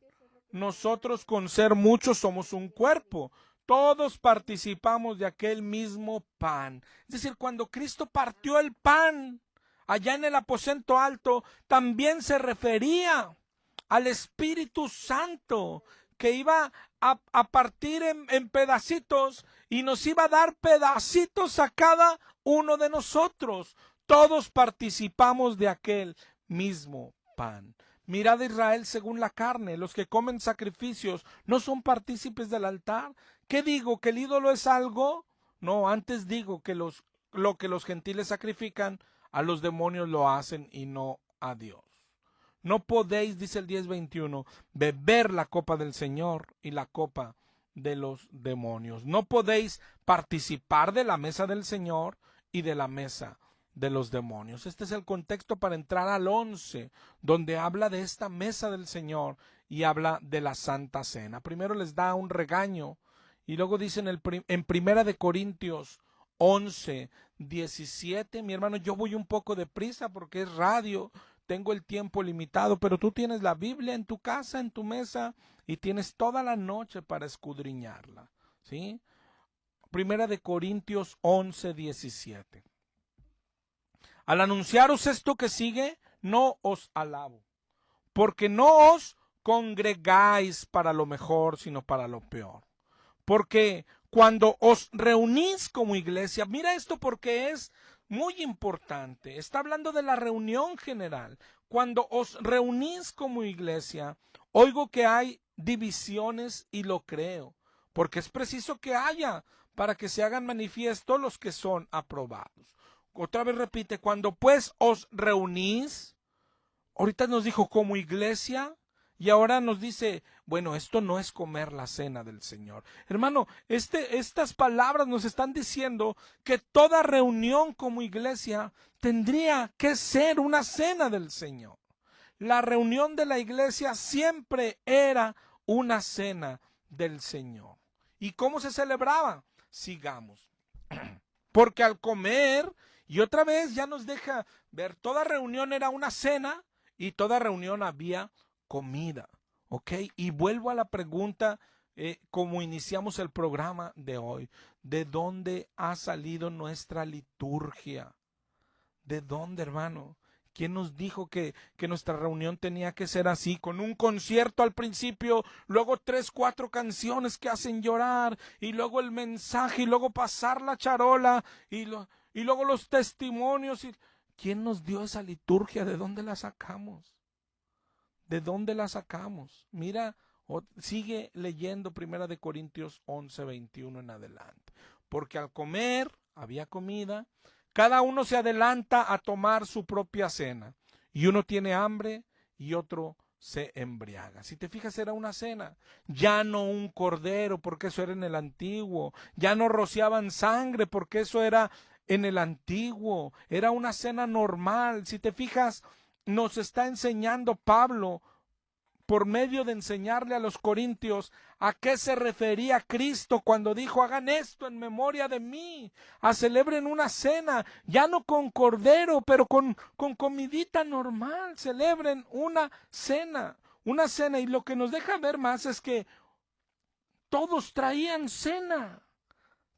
Nosotros, con ser muchos, somos un cuerpo. Todos participamos de aquel mismo pan. Es decir, cuando Cristo partió el pan allá en el aposento alto, también se refería al Espíritu Santo, que iba a partir en pedacitos y nos iba a dar pedacitos a cada uno de nosotros. Todos participamos de aquel mismo pan. Mirad a Israel según la carne, los que comen sacrificios no son partícipes del altar. ¿Qué digo? ¿Que el ídolo es algo? No, antes digo que lo que los gentiles sacrifican, a los demonios lo hacen y no a Dios. No podéis, dice el 10:21, beber la copa del Señor y la copa de los demonios. No podéis participar de la mesa del Señor y de la mesa de los demonios. Este es el contexto para entrar al 11, donde habla de esta mesa del Señor y habla de la Santa Cena. Primero les da un regaño y luego dice en Primera de Corintios 11:17, mi hermano, yo voy un poco deprisa porque es radio, tengo el tiempo limitado, pero tú tienes la Biblia en tu casa, en tu mesa, y tienes toda la noche para escudriñarla, ¿sí? Primera de Corintios 11:17. Al anunciaros esto que sigue, no os alabo, porque no os congregáis para lo mejor, sino para lo peor. Porque cuando os reunís como iglesia, mira esto porque es muy importante. Está hablando de la reunión general. Cuando os reunís como iglesia, oigo que hay divisiones y lo creo, porque es preciso que haya para que se hagan manifiesto los que son aprobados. Otra vez repite, cuando pues os reunís, ahorita nos dijo como iglesia, y ahora nos dice, bueno, esto no es comer la cena del Señor. Hermano, estas palabras nos están diciendo que toda reunión como iglesia tendría que ser una cena del Señor. La reunión de la iglesia siempre era una cena del Señor. ¿Y cómo se celebraba? Sigamos. Porque al comer, y otra vez ya nos deja ver, toda reunión era una cena y toda reunión había comida, ¿ok? Y vuelvo a la pregunta, como iniciamos el programa de hoy, ¿de dónde ha salido nuestra liturgia? ¿De dónde, hermano? ¿Quién nos dijo que nuestra reunión tenía que ser así, con un concierto al principio, luego 3, 4 canciones que hacen llorar, y luego el mensaje, y luego pasar la charola, y luego los testimonios? ¿Quién nos dio esa liturgia? ¿De dónde la sacamos? ¿De dónde la sacamos? Mira, sigue leyendo Primera de Corintios 11:21 en adelante. Porque al comer, había comida, cada uno se adelanta a tomar su propia cena, y uno tiene hambre y otro se embriaga. Si te fijas, era una cena, ya no un cordero, porque eso era en el antiguo, ya no rociaban sangre, porque eso era en el antiguo, era una cena normal. Si te fijas, nos está enseñando Pablo, por medio de enseñarle a los corintios a qué se refería Cristo cuando dijo, hagan esto en memoria de mí, celebren una cena, ya no con cordero, pero con comidita normal, celebren una cena, y lo que nos deja ver más es que todos traían cena,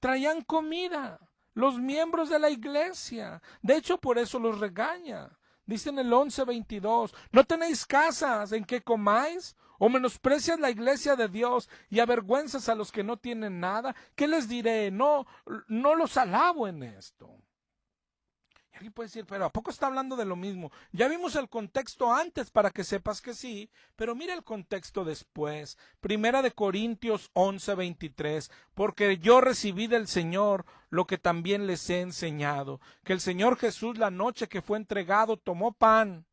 traían comida, los miembros de la iglesia, de hecho por eso los regaña. Dice en el 11:22, ¿no tenéis casas en que comáis? ¿O menosprecias la iglesia de Dios y avergüenzas a los que no tienen nada? ¿Qué les diré? No los alabo en esto. Y alguien puede decir, pero ¿a poco está hablando de lo mismo? Ya vimos el contexto antes para que sepas que sí, pero mira el contexto después. Primera de Corintios 11:23, porque yo recibí del Señor lo que también les he enseñado, que el Señor Jesús la noche que fue entregado tomó pan,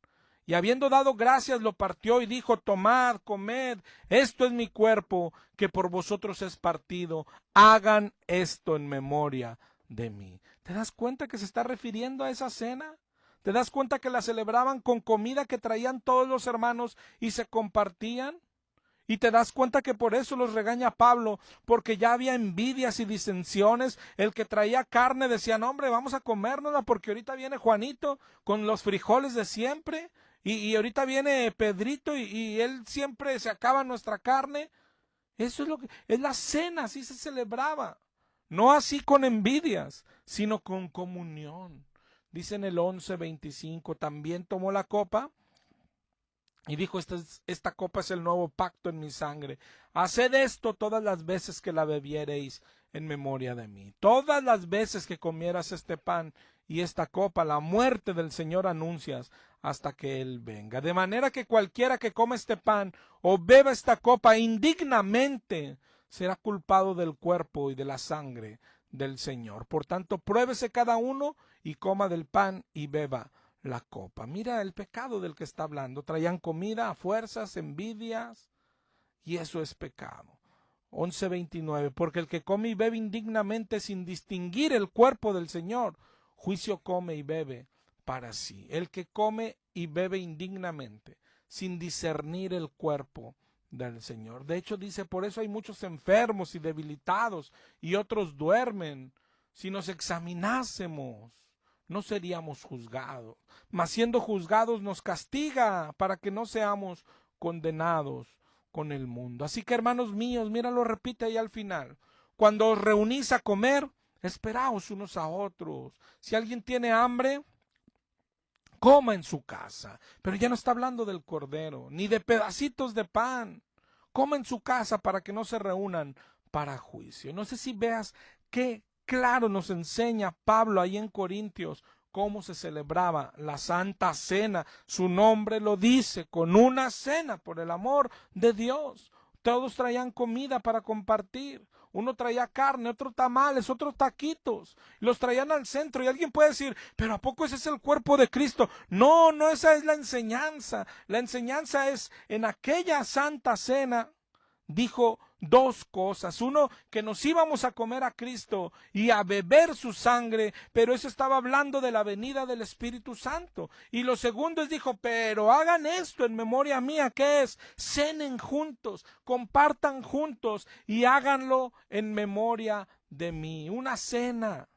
y habiendo dado gracias lo partió y dijo, tomad, comed, esto es mi cuerpo, que por vosotros es partido, hagan esto en memoria de mí. ¿Te das cuenta que se está refiriendo a esa cena? ¿Te das cuenta que la celebraban con comida que traían todos los hermanos y se compartían? Y te das cuenta que por eso los regaña Pablo, porque ya había envidias y disensiones. El que traía carne decía, no hombre, vamos a comérnosla porque ahorita viene Juanito con los frijoles de siempre, y ahorita viene Pedrito y él siempre se acaba nuestra carne. Eso es lo que es la cena, así se celebraba. No así con envidias, sino con comunión. Dice en el 11:25, también tomó la copa y dijo, esta copa es el nuevo pacto en mi sangre. Haced esto todas las veces que la bebiereis en memoria de mí. Todas las veces que comieras este pan y esta copa, la muerte del Señor anuncias hasta que Él venga. De manera que cualquiera que coma este pan o beba esta copa indignamente será culpado del cuerpo y de la sangre del Señor. Por tanto, pruébese cada uno y coma del pan y beba la copa. Mira el pecado del que está hablando. Traían comida a fuerzas, envidias, y eso es pecado. 11:29, porque el que come y bebe indignamente sin distinguir el cuerpo del Señor, juicio come y bebe para sí. El que come y bebe indignamente, sin discernir el cuerpo del Señor. De hecho, dice, por eso hay muchos enfermos y debilitados, y otros duermen. Si nos examinásemos, no seríamos juzgados, mas siendo juzgados nos castiga para que no seamos condenados con el mundo. Así que, hermanos míos, mira, lo repite ahí al final. Cuando os reunís a comer, esperaos unos a otros. Si alguien tiene hambre, coma en su casa. Pero ya no está hablando del cordero, ni de pedacitos de pan. Coma en su casa para que no se reúnan para juicio. No sé si veas qué claro nos enseña Pablo ahí en Corintios cómo se celebraba la Santa Cena. Su nombre lo dice, con una cena por el amor de Dios. Todos traían comida para compartir. Uno traía carne, otro tamales, otros taquitos. Los traían al centro y alguien puede decir, pero ¿a poco ese es el cuerpo de Cristo? No, no, esa es la enseñanza. La enseñanza es en aquella Santa Cena. Dijo dos cosas. Uno, que nos íbamos a comer a Cristo y a beber su sangre, pero eso estaba hablando de la venida del Espíritu Santo. Y lo segundo es, dijo, pero hagan esto en memoria mía, ¿qué es? Cenen juntos, compartan juntos y háganlo en memoria de mí. Una cena,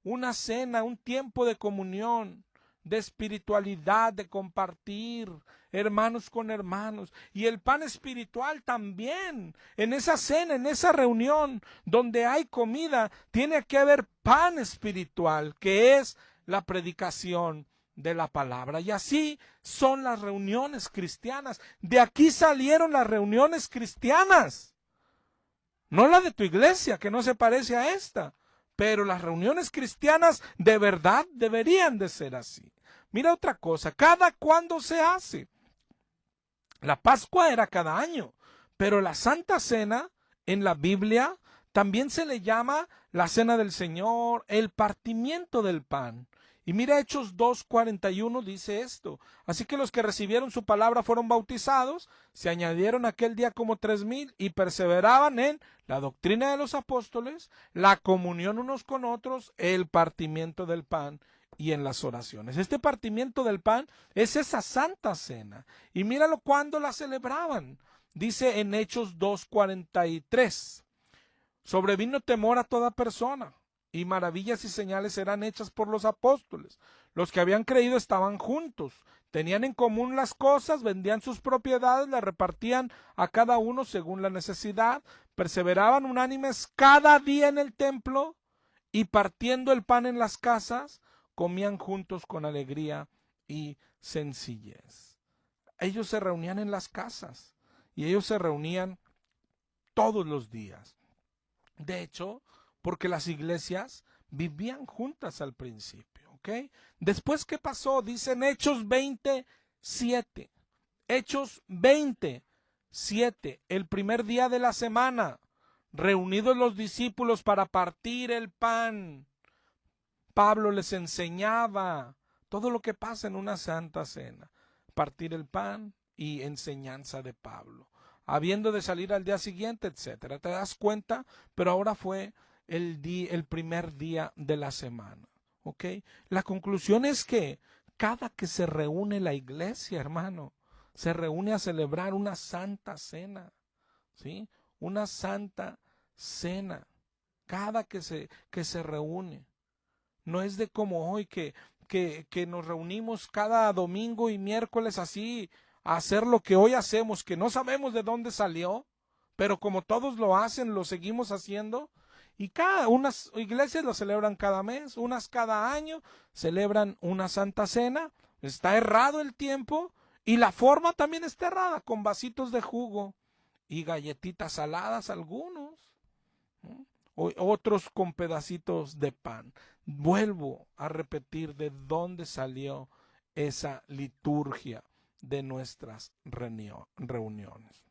un tiempo de comunión, de espiritualidad, de compartir, hermanos con hermanos, y el pan espiritual también. En esa cena, en esa reunión donde hay comida, tiene que haber pan espiritual, que es la predicación de la palabra. Y así son las reuniones cristianas. De aquí salieron las reuniones cristianas. No la de tu iglesia, que no se parece a esta, pero las reuniones cristianas de verdad deberían de ser así. Mira otra cosa, ¿cada cuándo se hace? La Pascua era cada año, pero la Santa Cena en la Biblia también se le llama la Cena del Señor, el partimiento del pan. Y mira Hechos 2:41 dice esto, así que los que recibieron su palabra fueron bautizados, se añadieron aquel día como 3,000 y perseveraban en la doctrina de los apóstoles, la comunión unos con otros, el partimiento del pan y en las oraciones. Este partimiento del pan es esa Santa Cena. Y míralo cuando la celebraban. Dice en Hechos 2:43, sobrevino temor a toda persona, y maravillas y señales eran hechas por los apóstoles. Los que habían creído estaban juntos, tenían en común las cosas, vendían sus propiedades, las repartían a cada uno según la necesidad, perseveraban unánimes cada día en el templo, y partiendo el pan en las casas, comían juntos con alegría y sencillez. Ellos se reunían en las casas y ellos se reunían todos los días. De hecho, porque las iglesias vivían juntas al principio, ¿ok? Después, ¿qué pasó? Dicen Hechos 27. Hechos 27, el primer día de la semana, reunidos los discípulos para partir el pan. Pablo les enseñaba todo lo que pasa en una santa cena, partir el pan y enseñanza de Pablo, habiendo de salir al día siguiente, etcétera. ¿Te das cuenta? Pero ahora fue el primer día de la semana, ¿ok? La conclusión es que cada que se reúne la iglesia, hermano, se reúne a celebrar una santa cena, ¿sí? Una santa cena, cada que se reúne. No es de como hoy que nos reunimos cada domingo y miércoles así a hacer lo que hoy hacemos, que no sabemos de dónde salió, pero como todos lo hacen, lo seguimos haciendo. Y unas iglesias lo celebran cada mes, unas cada año, celebran una santa cena. Está errado el tiempo y la forma también está errada, con vasitos de jugo y galletitas saladas algunos, ¿no? Otros con pedacitos de pan. Vuelvo a repetir de dónde salió esa liturgia de nuestras reuniones.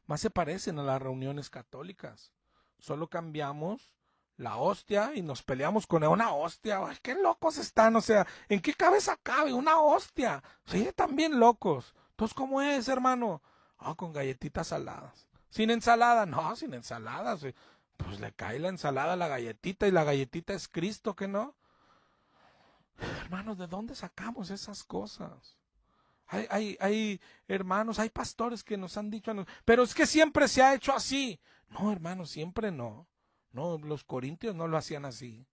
Más se parecen a las reuniones católicas. solo cambiamos la hostia y nos peleamos con una hostia. Ay, qué locos están, o sea, ¿en qué cabeza cabe una hostia? Sí, están bien locos. Entonces, ¿cómo es, hermano? Con galletitas saladas. ¿Sin ensalada? No, sin ensalada. Sí. Pues le cae la ensalada a la galletita y la galletita es Cristo, ¿que no? Hermanos, ¿de dónde sacamos esas cosas? Hay hermanos, hay pastores que nos han dicho, pero es que siempre se ha hecho así. No, hermanos, siempre no. No, los corintios no lo hacían así.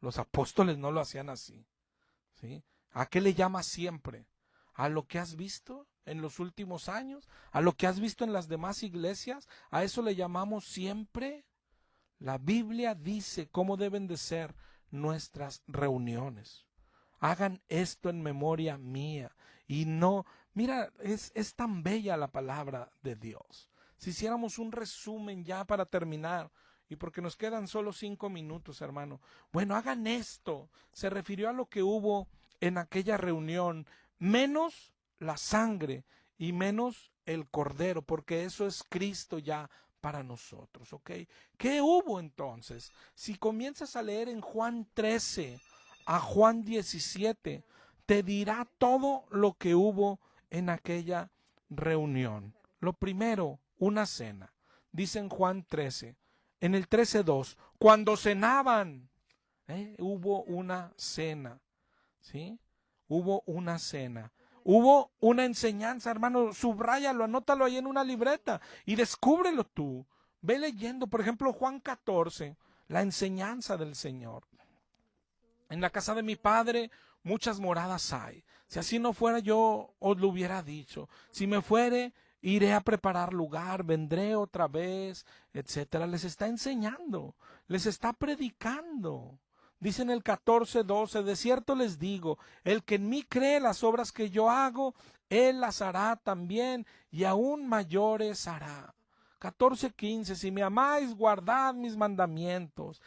Los apóstoles no lo hacían así. ¿Sí? ¿A qué le llamas siempre? ¿A lo que has visto en los últimos años? ¿A lo que has visto en las demás iglesias? ¿A eso le llamamos siempre? La Biblia dice cómo deben de ser nuestras reuniones. Hagan esto en memoria mía. Y no, mira, es tan bella la palabra de Dios. Si hiciéramos un resumen ya para terminar, y porque nos quedan solo 5 minutos, hermano. Bueno, hagan esto. Se refirió a lo que hubo en aquella reunión, menos la sangre y menos el cordero, porque eso es Cristo ya para nosotros, ¿ok? ¿Qué hubo entonces? Si comienzas a leer en Juan 13 a Juan 17, te dirá todo lo que hubo en aquella reunión. Lo primero, una cena. Dice en Juan 13, en el 13:2, cuando cenaban, hubo una cena, ¿sí? Hubo una cena. Hubo una enseñanza, hermano, subráyalo, anótalo ahí en una libreta y descúbrelo tú. Ve leyendo, por ejemplo, Juan 14, la enseñanza del Señor. En la casa de mi padre muchas moradas hay. Si así no fuera, yo os lo hubiera dicho. Si me fuere, iré a preparar lugar, vendré otra vez, etcétera. Les está enseñando, les está predicando. Dice en el 14:12, de cierto les digo, el que en mí cree las obras que yo hago, él las hará también, y aún mayores hará. 14:15, si me amáis, guardad mis mandamientos.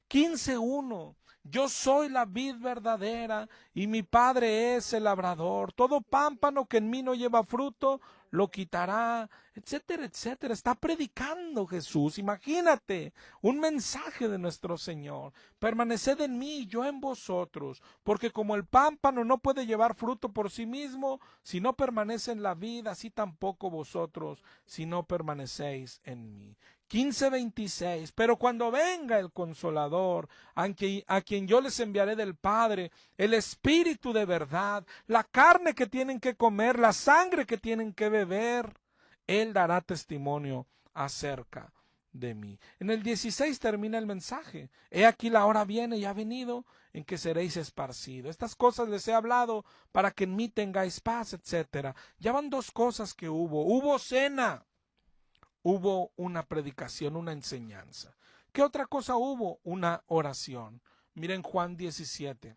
15:1, yo soy la vid verdadera y mi Padre es el labrador. Todo pámpano que en mí no lleva fruto, lo quitará, etcétera, etcétera. Está predicando Jesús. Imagínate, un mensaje de nuestro Señor. Permaneced en mí y yo en vosotros, porque como el pámpano no puede llevar fruto por sí mismo, si no permanece en la vid, así tampoco vosotros, si no permanecéis en mí. 15:26, pero cuando venga el Consolador, a quien yo les enviaré del Padre, el Espíritu de verdad, la carne que tienen que comer, la sangre que tienen que beber, Él dará testimonio acerca de mí. En el 16 termina el mensaje. He aquí la hora viene y ha venido en que seréis esparcidos. Estas cosas les he hablado para que en mí tengáis paz, etcétera. Ya van 2 cosas que hubo. Hubo cena. Hubo una predicación, una enseñanza. ¿Qué otra cosa hubo? Una oración. Miren Juan 17.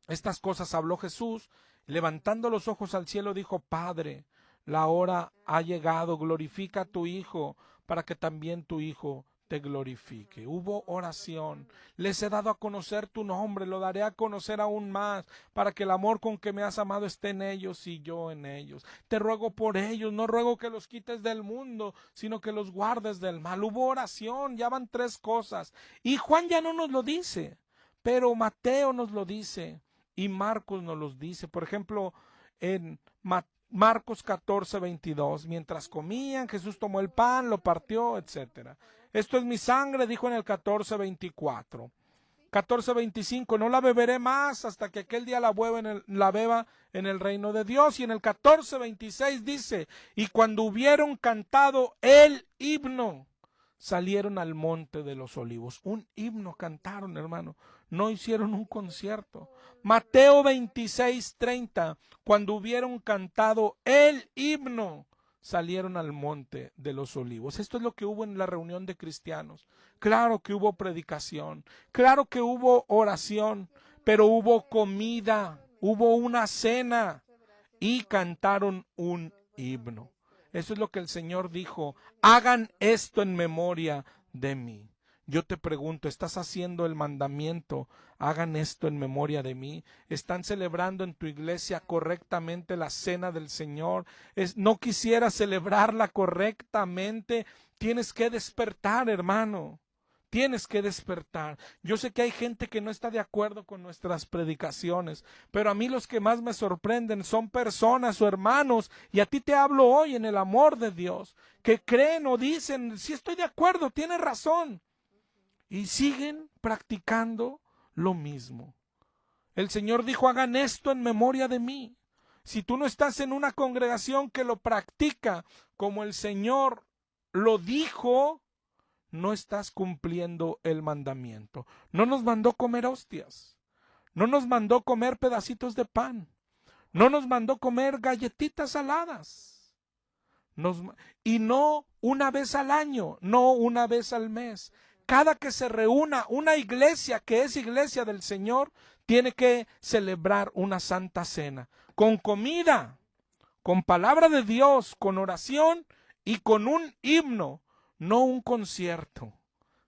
Estas cosas habló Jesús, levantando los ojos al cielo dijo, Padre, la hora ha llegado, glorifica a tu Hijo, para que también tu Hijo te glorifique. Hubo oración. Les he dado a conocer tu nombre, lo daré a conocer aún más, para que el amor con que me has amado esté en ellos y yo en ellos. Te ruego por ellos, no ruego que los quites del mundo, sino que los guardes del mal. Hubo oración, ya van 3 cosas. Y Juan ya no nos lo dice, pero Mateo nos lo dice y Marcos nos los dice. Por ejemplo, en Marcos 14:22, mientras comían, Jesús tomó el pan, lo partió, etcétera. Esto es mi sangre, dijo en el 14:24. 14:25, no la beberé más hasta que aquel día la beba en el reino de Dios. Y en el 14:26 dice, y cuando hubieron cantado el himno, salieron al monte de los olivos. Un himno cantaron, hermano. No hicieron un concierto. Mateo 26:30, cuando hubieron cantado el himno, salieron al monte de los olivos. Esto es lo que hubo en la reunión de cristianos. Claro que hubo predicación, claro que hubo oración, pero hubo comida, hubo una cena y cantaron un himno. Eso es lo que el Señor dijo, hagan esto en memoria de mí. Yo te pregunto, ¿estás haciendo el mandamiento? Hagan esto en memoria de mí. ¿Están celebrando en tu iglesia correctamente la cena del Señor? ¿No quisieras celebrarla correctamente? Tienes que despertar, hermano. Tienes que despertar. Yo sé que hay gente que no está de acuerdo con nuestras predicaciones, pero a mí los que más me sorprenden son personas o hermanos, y a ti te hablo hoy en el amor de Dios, que creen o dicen, sí estoy de acuerdo, tienes razón, y siguen practicando lo mismo. El Señor dijo, hagan esto en memoria de mí. Si tú no estás en una congregación que lo practica como el Señor lo dijo, no estás cumpliendo el mandamiento. No nos mandó comer hostias, no nos mandó comer pedacitos de pan, no nos mandó comer galletitas saladas, y no una vez al año, no una vez al mes. Cada que se reúna una iglesia que es iglesia del Señor, tiene que celebrar una santa cena, con comida, con palabra de Dios, con oración y con un himno, no un concierto.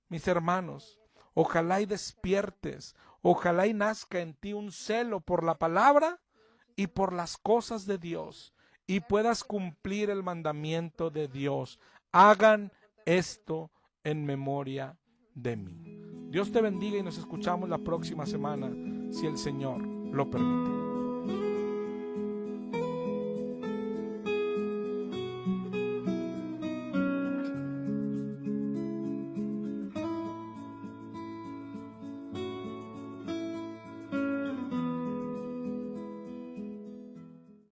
Mis hermanos, ojalá y despiertes, ojalá y nazca en ti un celo por la palabra y por las cosas de Dios, y puedas cumplir el mandamiento de Dios. Hagan esto en memoria de mí. Dios te bendiga y nos escuchamos la próxima semana, si el Señor lo permite.